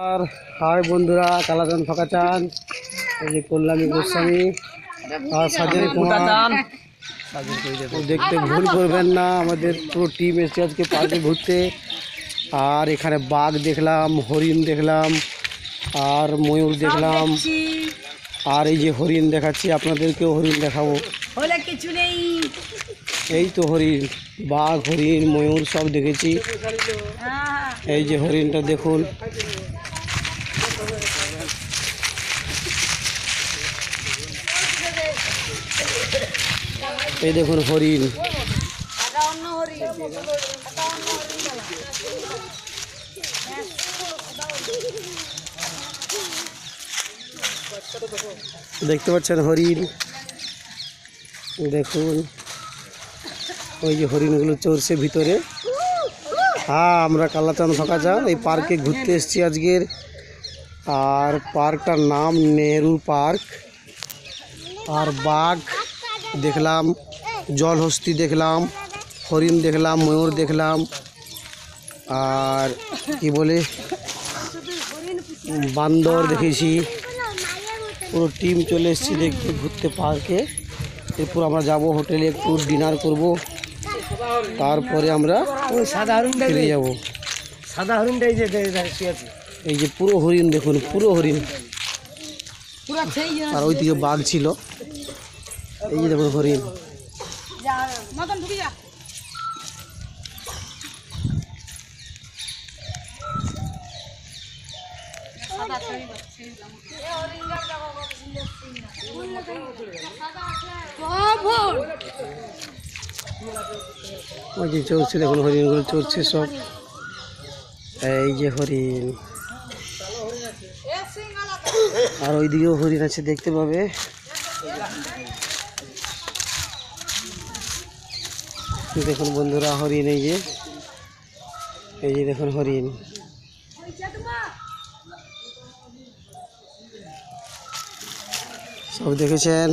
আর high বন্ধুরা, কালাচাঁদ ফাঁকা চাঁদ, এই যে কল্যাণী গোস্বামী আর সাজের কুমার। দেখতে ভুল করবেন না, আমাদের পুরো টিম এসেছে আজকে পার্কে ঘুরতে। আর এখানে বাঘ দেখলাম, হরিণ দেখলাম, আর ময়ূর দেখলাম। আর এই যে হরিণ দেখাচ্ছি আপনাদেরকেও, হরিণ দেখাবো। কিছু নেই, এই তো হরিণ, বাঘ, হরিণ, ময়ূর সব দেখেছি। এই যে হরিণটা দেখুন, এই দেখুন হরিণ। দেখতে পাচ্ছেন হরিণ, দেখুন ওই যে হরিণগুলো চড়ছে ভিতরে। হ্যাঁ, আমরা কালাচাঁদ ফাঁকা চাঁদ এই পার্কে ঘুরতে এসেছি আজকের। আর পার্কটার নাম নেহেরু পার্ক। আর বাঘ দেখলাম, জলহস্তি দেখলাম, হরিণ দেখলাম, ময়ূর দেখলাম, আর কি বলে বান্দর দেখেছি। পুরো টিম চলে এসেছি দেখতে ঘুরতে পার্কে। এরপর আমরা যাব হোটেলে, একটু ডিনার করব, তারপরে আমরা ফিরে যাব। সাদা হরিণটাই যে এই যে পুরো হরিণ দেখুন, পুরো হরিণ। আর ওইদিকে বাঘ ছিল, এই যে দেখুন হরিণ। ওই যে চলছে দেখুন, হরিণগুলো চড়ছে সব। এই যে হরিণ, আর ওইদিকেও হরিণ আছে, দেখতে পাবে। দেখুন বন্ধুরা হরিণ, এই যে দেখুন হরিণ। সব দেখেছেন।